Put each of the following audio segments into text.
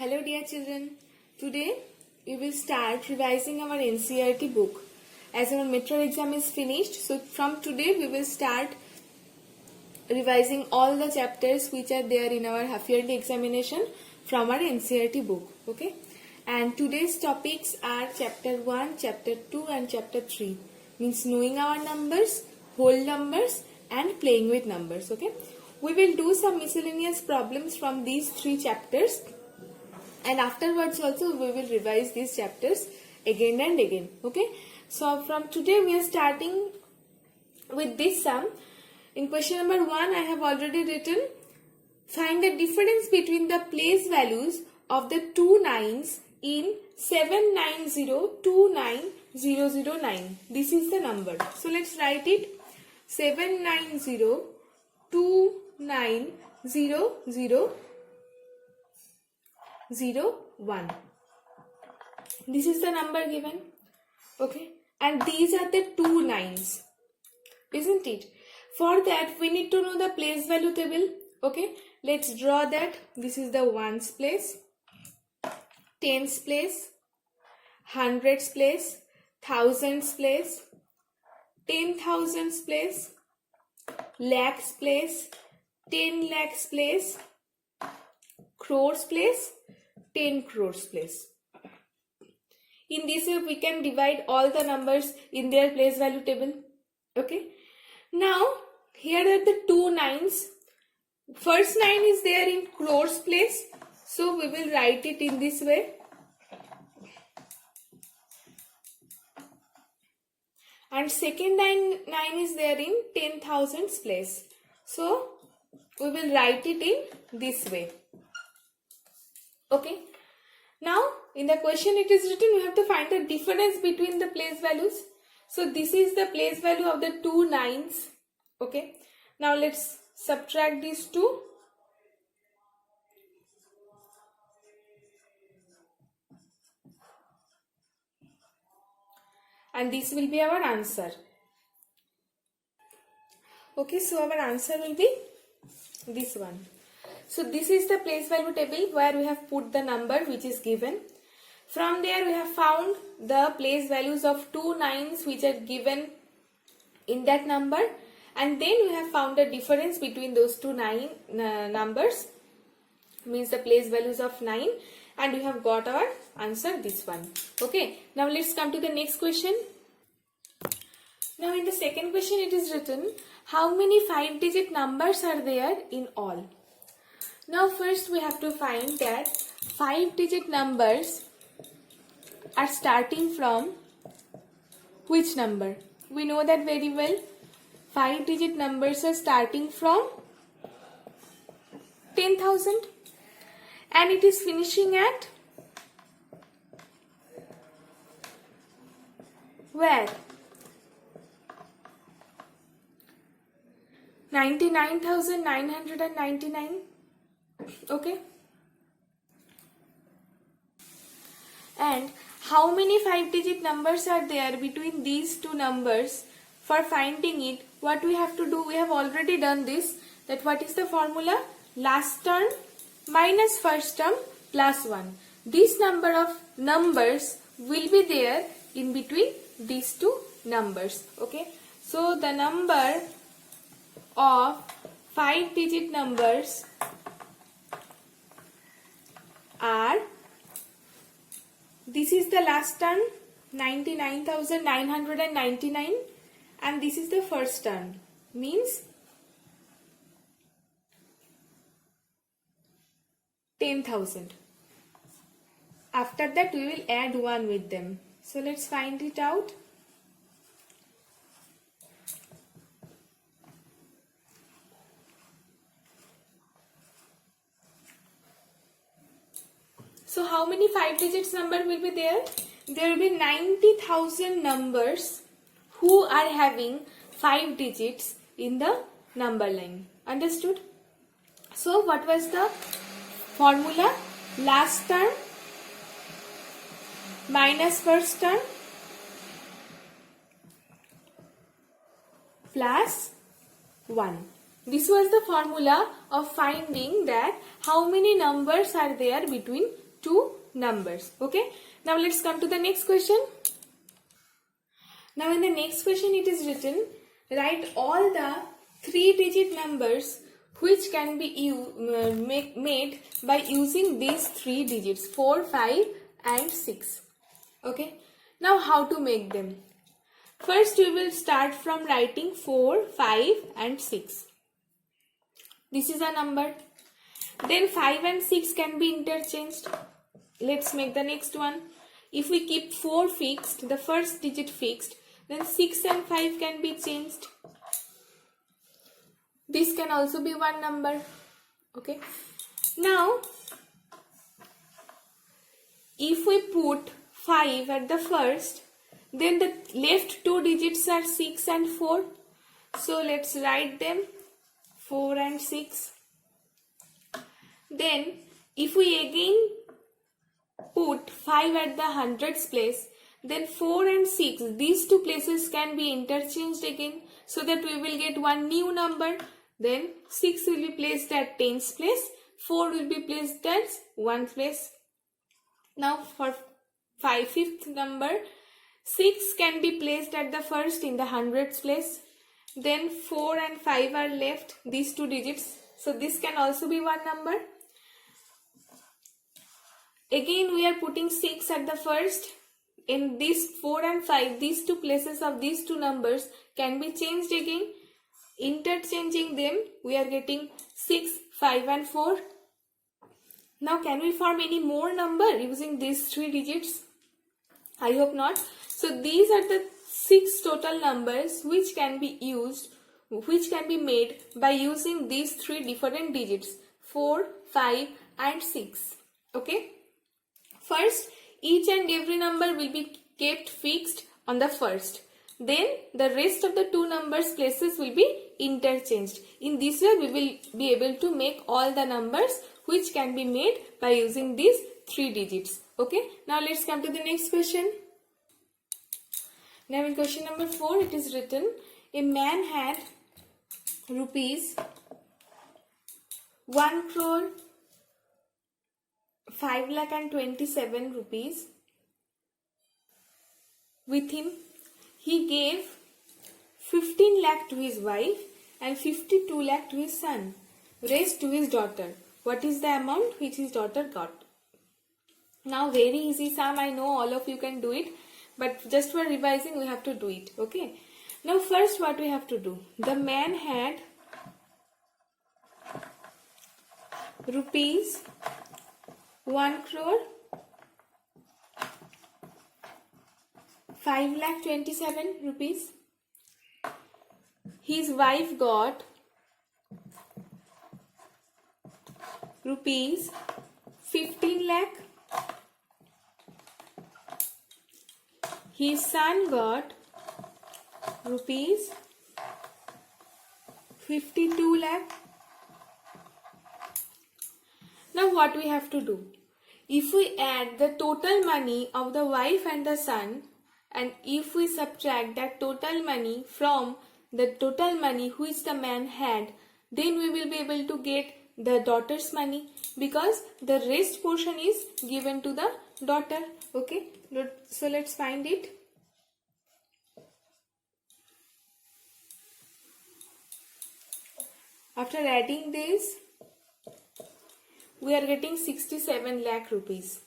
Hello dear children, today we will start revising our NCERT book. As our metro exam is finished, so from today we will start revising all the chapters which are there in our half yearly examination from our NCERT book. Okay, and today's topics are chapter 1, chapter 2 and chapter 3, means knowing our numbers, whole numbers and playing with numbers. Okay, we will do some miscellaneous problems from these three chapters. And afterwards also we will revise these chapters again and again. Okay, so from today we are starting with this sum. In question number 1 I have already written, find the difference between the place values of the two nines in 7902909. This is the number. So let's write it. 790290001. This is the number given. Okay, and these are the two nines, isn't it? For that we need to know the place value table. Okay, let's draw that. This is the ones place, tens place, hundreds place, thousands place, 10,000s place, lakhs place, 10 lakhs place, crores place, 10 crores place. In this way we can divide all the numbers in their place value table. Okay, now here are the two nines. First 9 is there in crores place, so we will write it in this way. And second 9 is there in 10,000s place, so we will write it in this way. Okay, now in the question it is written we have to find the difference between the place values. So this is the place value of the two nines. Okay, now let's subtract these two. And this will be our answer. Okay, so our answer will be this one. So this is the place value table where we have put the number which is given. From there we have found the place values of two nines which are given in that number, and then we have found the difference between those two numbers, means the place values of 9, and we have got our answer, this one. Okay, now let's come to the next question. Now in the second question it is written, how many 5-digit numbers are there in all? Now first we have to find that 5-digit numbers are starting from which number? We know that very well. 5-digit numbers are starting from 10,000 and it is finishing at where? 99,999. Okay, and how many 5-digit numbers are there between these two numbers? For finding it, what we have to do, we have already done this, that what is the formula? Last term minus first term plus 1. This number of numbers will be there in between these two numbers. Okay, so the number of 5-digit numbers are, this is the last term 99,999 and this is the first term, means 10,000. After that we will add 1 with them. So let's find it out. So how many 5 digits number will be there? There will be 90,000 numbers who are having 5 digits in the number line. Understood? So what was the formula? Last term minus first term plus 1. This was the formula of finding that how many numbers are there between two numbers. Okay. Now let's come to the next question. Now in the next question it is written, write all the 3-digit numbers which can be made by using these 3 digits 4, 5 and 6. Okay. Now how to make them? First we will start from writing 4, 5 and 6. This is a number. Then 5 and 6 can be interchanged. Let's make the next one. If we keep 4 fixed, the first digit fixed, then 6 and 5 can be changed. This can also be one number. Okay. Now, if we put 5 at the first, then the left two digits are 6 and 4. So let's write them 4 and 6. Then if we again put 5 at the hundreds place, then 4 and 6, these two places can be interchanged again, so that we will get one new number. Then 6 will be placed at tens place, 4 will be placed at 1 place. Now for 5th number, 6 can be placed at the first in the hundreds place. Then 4 and 5 are left, these two digits. So this can also be one number. Again we are putting 6 at the first. In these 4 and 5, these two places of these two numbers can be changed again. Interchanging them, we are getting 6, 5 and 4. Now can we form any more number using these 3 digits? I hope not. So these are the 6 total numbers which can be made by using these 3 different digits 4, 5 and 6. Okay. First, each and every number will be kept fixed on the first. Then the rest of the two numbers places will be interchanged. In this way we will be able to make all the numbers which can be made by using these 3 digits. Okay. Now let's come to the next question. Now in question number 4 it is written, a man had rupees 1 crore 5,27,000 rupees with him. He gave 15 lakh to his wife and 52 lakh to his son, rest to his daughter. What is the amount which his daughter got? Now very easy Sam, I know all of you can do it, but just for revising we have to do it. Okay. Now first what we have to do? The man had rupees 1 crore 5,27,000 rupees. His wife got rupees 15 lakh. His son got rupees 52 lakh. Now what we have to do? If we add the total money of the wife and the son, and if we subtract that total money from the total money which the man had, then we will be able to get the daughter's money, because the rest portion is given to the daughter. Okay, so let's find it. After adding this, we are getting 67 lakh rupees.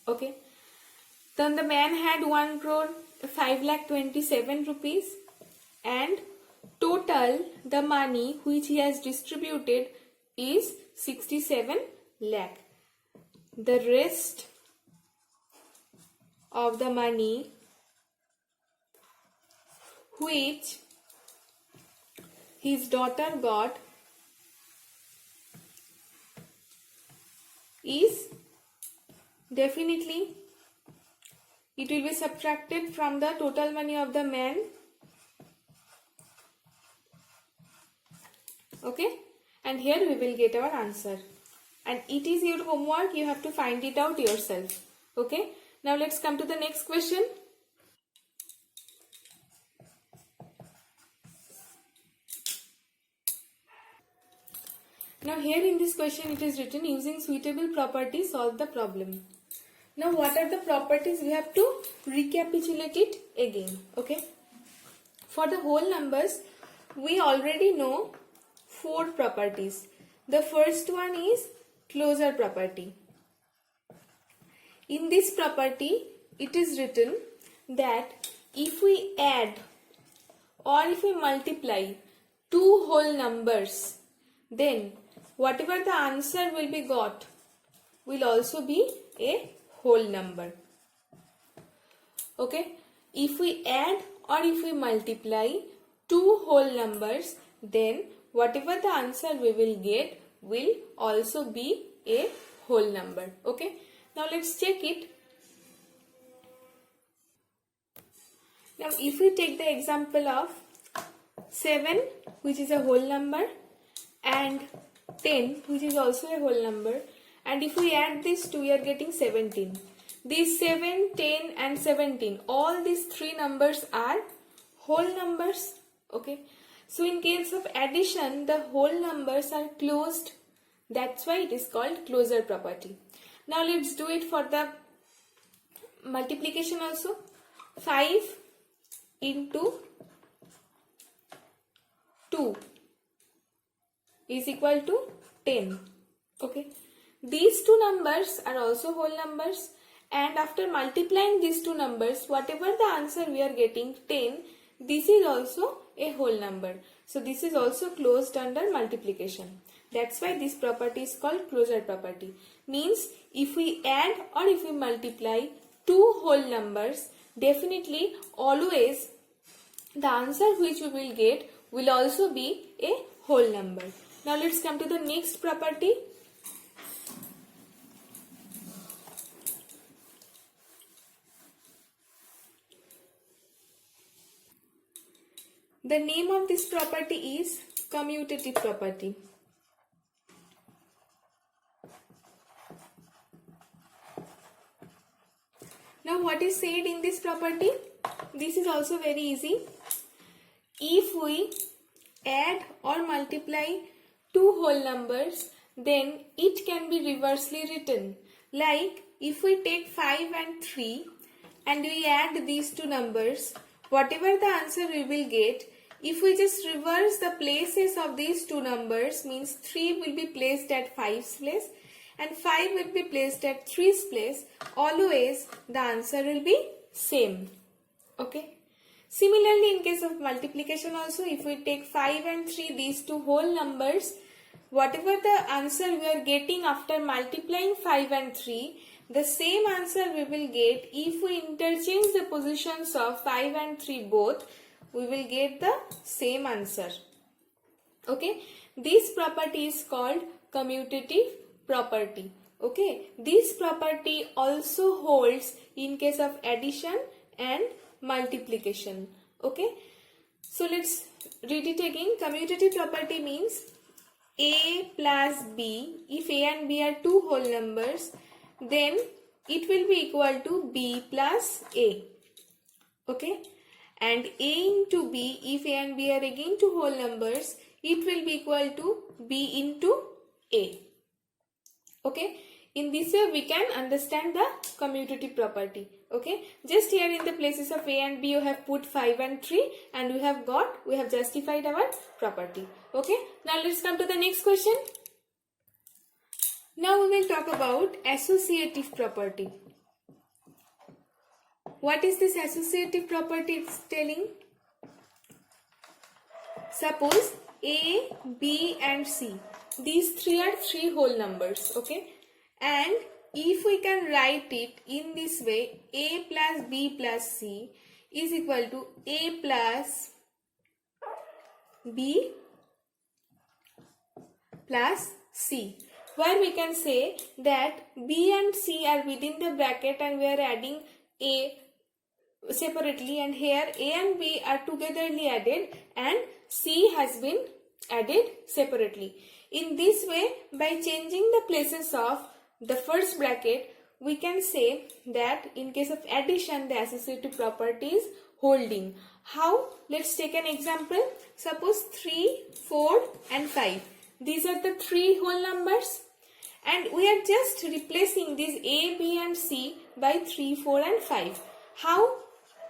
Okay. Then the man had 1 crore 5,27,000 rupees, and total the money which he has distributed is 67 lakh. The rest of the money which his daughter got is definitely, it will be subtracted from the total money of the man. Okay, and here we will get our answer, and it is your homework, you have to find it out yourself. Okay, now let's come to the next question. Now here in this question it is written, using suitable property solve the problem. Now what are the properties? We have to recapitulate it again. Okay. For the whole numbers, we already know 4 properties. The first one is closure property. In this property, it is written that if we add or if we multiply 2 whole numbers, then whatever the answer will be got will also be a whole number. Okay, if we add or if we multiply 2 whole numbers, then whatever the answer we will get will also be a whole number. Okay, now let's check it. Now if we take the example of 7, which is a whole number, and 10, which is also a whole number, and if we add these two, we are getting 17. These 7, 10 and 17, all these 3 numbers are whole numbers. Okay, so in case of addition, the whole numbers are closed. That's why it is called closure property. Now let's do it for the multiplication also. 5 into 2 is equal to 10. Okay, these two numbers are also whole numbers, and after multiplying these two numbers, whatever the answer we are getting, 10, this is also a whole number. So this is also closed under multiplication. That's why this property is called closure property. Means if we add or if we multiply 2 whole numbers, definitely always the answer which we will get will also be a whole number. Now let's come to the next property. The name of this property is commutative property. Now what is said in this property? This is also very easy. If we add or multiply 2 whole numbers, then it can be reversely written. Like if we take 5 and 3 and we add these two numbers, whatever the answer we will get, if we just reverse the places of these two numbers, means 3 will be placed at 5's place and 5 will be placed at 3's place, always the answer will be same. Okay. Similarly, in case of multiplication also, if we take 5 and 3, these two whole numbers, whatever the answer we are getting after multiplying 5 and 3, the same answer we will get if we interchange the positions of 5 and 3 both, we will get the same answer. Okay, this property is called commutative property. Okay, this property also holds in case of addition and multiplication. Okay, so let's read it again. Commutative property means A plus B. If A and B are 2 whole numbers, then it will be equal to B plus A. Okay, and A into B, if A and B are again 2 whole numbers, it will be equal to B into A. Okay, in this way we can understand the commutative property. Okay, just here in the places of A and B you have put 5 and 3 and we have justified our property. Okay, now let's come to the next question. Now we will talk about associative property. What is this associative property it's telling? Suppose A, B and C. These 3 are 3 whole numbers. Okay, and if we can write it in this way, A plus B plus C is equal to A plus B plus C, where we can say that B and C are within the bracket and we are adding A separately, and here A and B are togetherly added and C has been added separately. In this way, by changing the places of the first bracket, we can say that in case of addition, the associative property is holding. How? Let's take an example. Suppose 3, 4 and 5. These are the 3 whole numbers, and we are just replacing these A, B and C by 3, 4 and 5. How?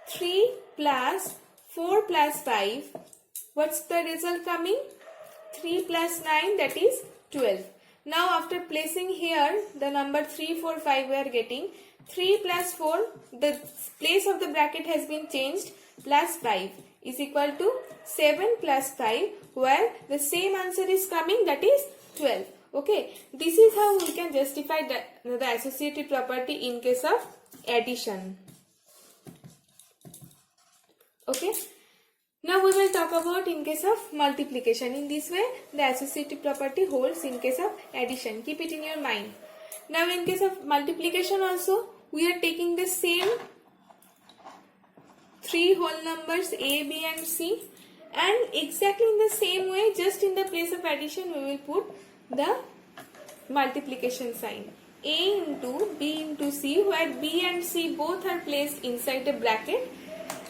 3 plus 4 plus 5, what's the result coming? 3 plus 9, that is 12. Now after placing here the number 3, 4, 5, we are getting 3 plus 4, the place of the bracket has been changed, plus 5 is equal to 7 plus 5, where the same answer is coming, that is 12. Okay, this is how we can justify the associative property in case of addition. Okay, now we will talk about in case of multiplication. In this way, the associative property holds in case of addition. Keep it in your mind. Now in case of multiplication also, we are taking the same 3 whole numbers A, B and C, and exactly in the same way, just in the place of addition, we will put the multiplication sign. A into B into C, where B and C both are placed inside a bracket.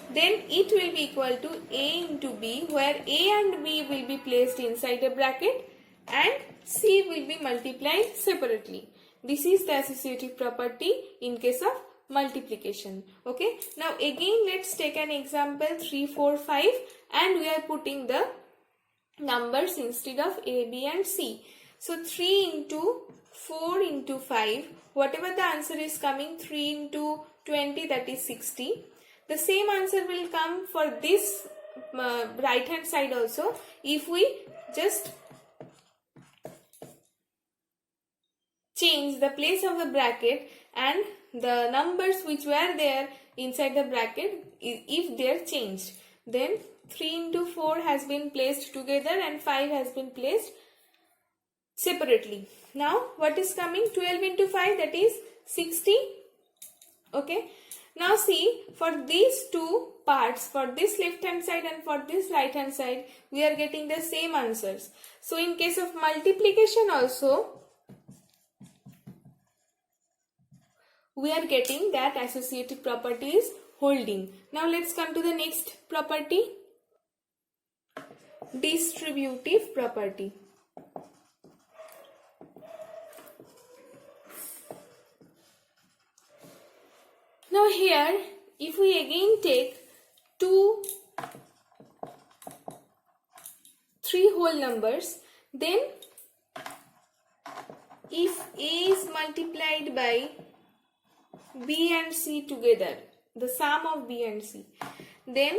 Then it will be equal to A into B, where A and B will be placed inside a bracket and C will be multiplied separately. This is the associative property in case of multiplication. Okay. Now again let's take an example 3, 4, 5 and we are putting the numbers instead of A, B and C. So 3 into 4 into 5, whatever the answer is coming, 3 into 20, that is 60. The same answer will come for this right hand side also if we just change the place of the bracket and the numbers which were there inside the bracket, if they are changed, then 3 into 4 has been placed together and 5 has been placed separately. Now what is coming? 12 into 5, that is 60. Okay. Now see, for these two parts, for this left hand side and for this right hand side, we are getting the same answers. So in case of multiplication also, we are getting that associative property is holding. Now let's come to the next property, distributive property. Now here, if we again take 3 whole numbers, then if A is multiplied by B and C together, the sum of B and C, then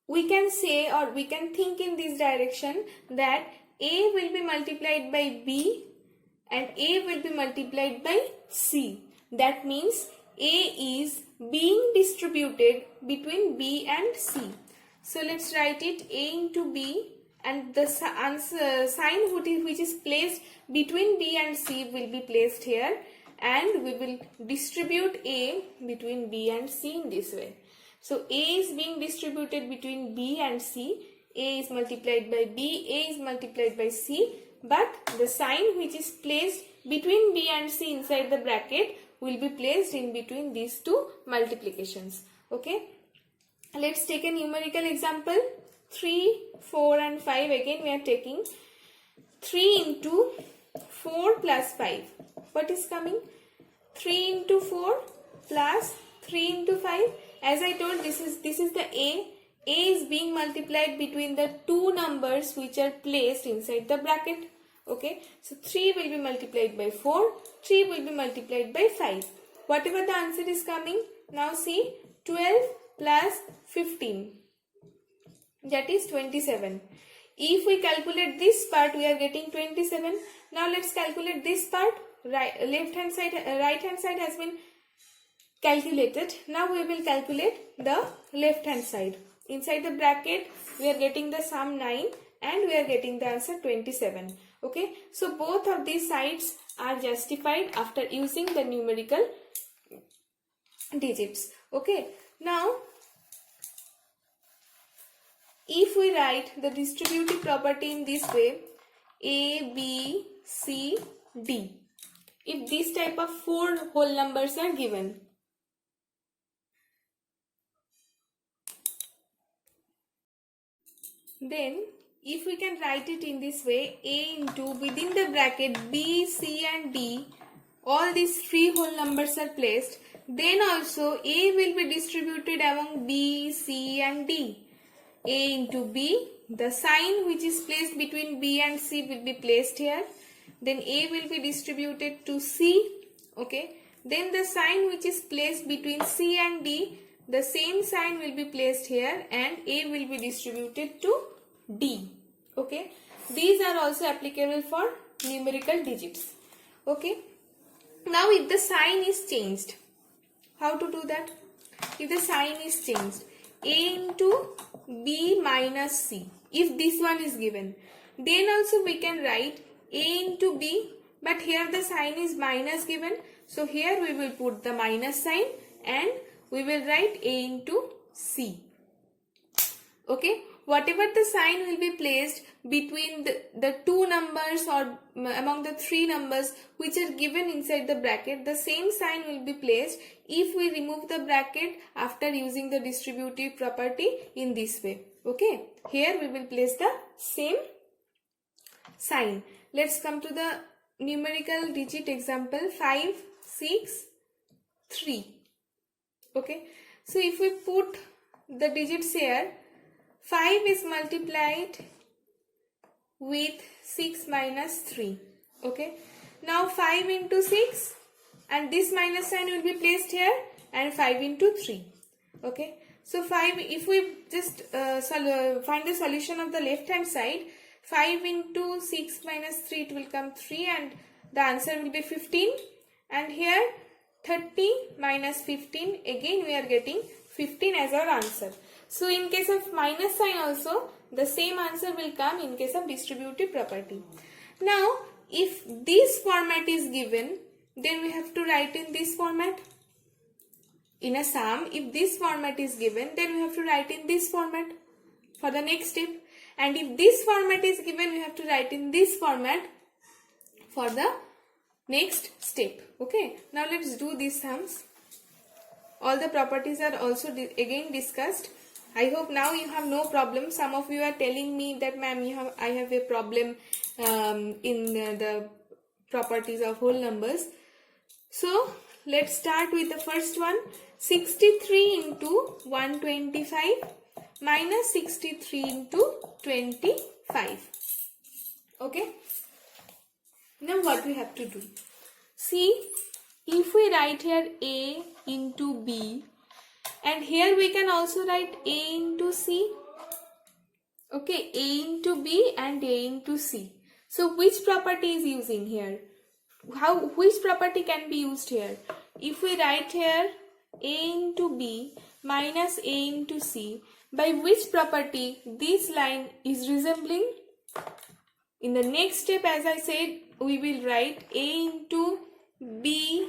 we can say or we can think in this direction that A will be multiplied by B and A will be multiplied by C. That means A is being distributed between B and C. So let's write it A into B, and the sign which is placed between B and C will be placed here, and we will distribute A between B and C in this way. So A is being distributed between B and C, A is multiplied by B, A is multiplied by C, but the sign which is placed between B and C inside the bracket will be placed in between these two multiplications. Okay. Let's take a numerical example. 3, 4 and 5. Again we are taking 3 into 4 plus 5. What is coming? 3 into 4 plus 3 into 5. As I told, this is the A. A is being multiplied between the two numbers which are placed inside the bracket. Okay, so 3 will be multiplied by 4, 3 will be multiplied by 5. Whatever the answer is coming, now see, 12 plus 15, that is 27. If we calculate this part, we are getting 27. Now let's calculate this part. Right hand side has been calculated. Now we will calculate the left hand side. Inside the bracket, we are getting the sum 9 and we are getting the answer 27. Okay, so both of these sides are justified after using the numerical digits. Okay, now if we write the distributive property in this way, A, B, C, D, if this type of 4 whole numbers are given, then if we can write it in this way, a into within the bracket b, c and d, all these three whole numbers are placed, then also a will be distributed among b, c and d. A into b, the sign which is placed between b and c will be placed here. Then a will be distributed to c, okay. Then the sign which is placed between c and d, the same sign will be placed here and a will be distributed to d, okay. These are also applicable for numerical digits, okay. Now if the sign is changed, how to do that? If the sign is changed, a into b minus c, if this one is given, then also we can write a into b, but here the sign is minus given, so here we will put the minus sign and we will write a into c, okay. Whatever the sign will be placed between the two numbers or among the three numbers which are given inside the bracket, the same sign will be placed if we remove the bracket after using the distributive property in this way, okay. Here we will place the same sign. Let's come to the numerical digit example 5, 6, 3, okay. So if we put the digits here, 5 is multiplied with 6 minus 3, okay. Now 5 into 6 and this minus sign will be placed here and 5 into 3, okay. So 5, if we just find the solution of the left hand side, 5 into 6 minus 3, it will come 3 and the answer will be 15, and here 30 minus 15, again we are getting 15 as our answer. So in case of minus sign also, the same answer will come in case of distributive property. Now if this format is given, then we have to write in this format. In a sum, if this format is given, then we have to write in this format for the next step. And if this format is given, we have to write in this format for the next step, okay. Now let's do these sums. All the properties are also again discussed. I hope now you have no problem. Some of you are telling me that ma'am, I have a problem in the properties of whole numbers. So let's start with the first one. 63 into 125 minus 63 into 25. Okay. Now what we have to do? See, if we write here a into b, and here we can also write a into c, okay, a into b and a into c. So which property is using here? Which property can be used here? If we write here a into b minus a into c, by which property this line is resembling? In the next step, as I said, we will write a into b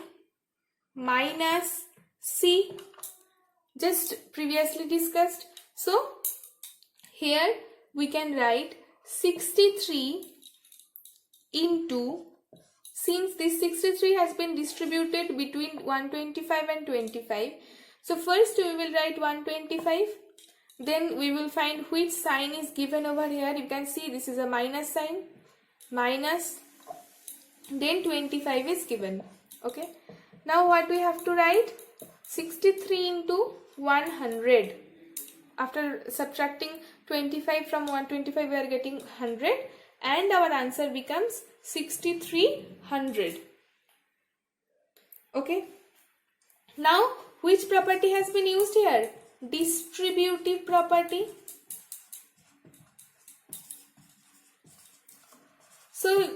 minus c, just previously discussed. So here we can write 63 into, since this 63 has been distributed between 125 and 25, so first we will write 125, then we will find which sign is given over here. You can see this is a minus sign, minus, then 25 is given, okay. Now what we have to write? 63 into 100. After subtracting 25 from 125, we are getting 100 and our answer becomes 6300. Okay. Now which property has been used here? Distributive property. So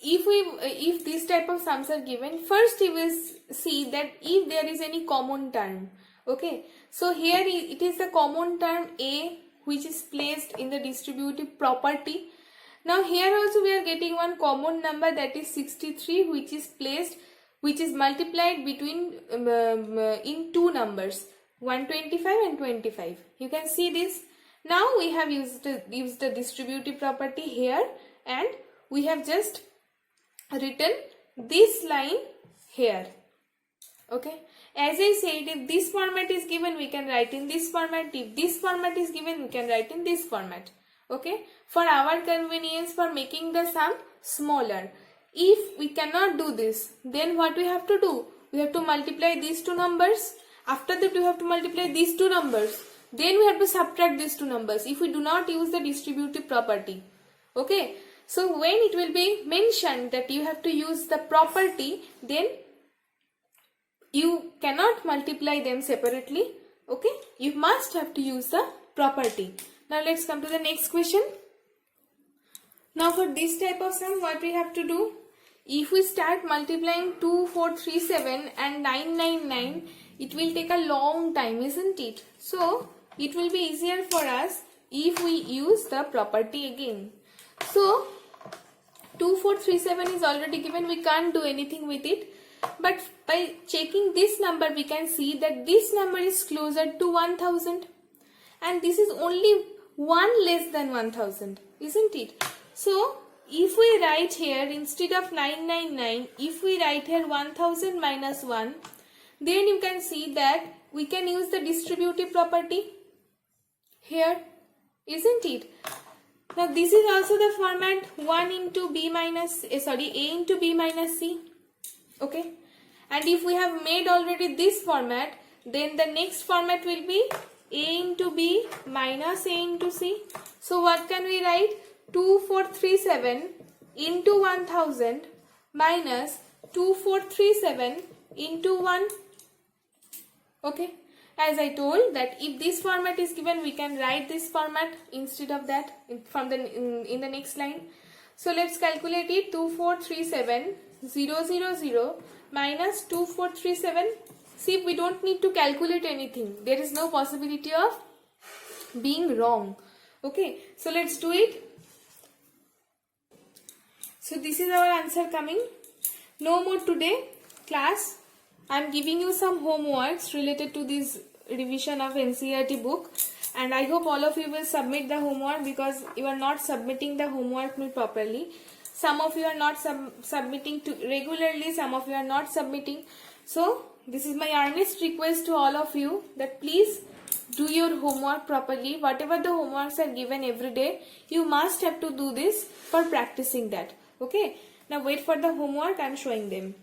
if this type of sums are given, first you will see that if there is any common term, okay. So here it is the common term a which is placed in the distributive property. Now here also we are getting one common number, that is 63, which is placed, which is multiplied between in two numbers 125 and 25. You can see this. Now we have used the distributive property here and we have just written this line here, okay. As I said, if this format is given, we can write in this format. If this format is given, we can write in this format, Okay, for our convenience, for making the sum smaller. If we cannot do this, then what we have to do? We have to multiply these two numbers. After that, we have to multiply these two numbers. Then we have to subtract these two numbers if we do not use the distributive property. Okay, so when it will be mentioned that you have to use the property, then you cannot multiply them separately. Okay, you must have to use the property. Now let's come to the next question. Now for this type of sum, what we have to do? If we start multiplying 2, 4, 3, 7 and 9, 9, 9, it will take a long time, isn't it? So it will be easier for us if we use the property again. So 2, 4, 3, 7 is already given, we can't do anything with it. But by checking this number, we can see that this number is closer to 1000 and this is only 1 less than 1000, isn't it? So if we write here instead of 999, if we write here 1000 minus 1, then you can see that we can use the distributive property here, isn't it? Now this is also the format A into B minus C. Okay, and if we have made already this format, then the next format will be A into B minus A into C. So what can we write? 2437 into 1000 minus 2437 into 1. Okay, as I told that if this format is given, we can write this format instead of that in the next line. So let's calculate it. 2437 000 minus 2437. See, we don't need to calculate anything. There is no possibility of being wrong. Okay, so let's do it. So this is our answer coming. No more today class. I am giving you some homeworks related to this revision of NCERT book, and I hope all of you will submit the homework because you are not submitting the homework properly. Some of you are not submitting regularly, some of you are not submitting. So this is my earnest request to all of you that please do your homework properly. Whatever the homeworks are given every day, you must have to do this for practicing that. Okay, now wait for the homework. I am showing them.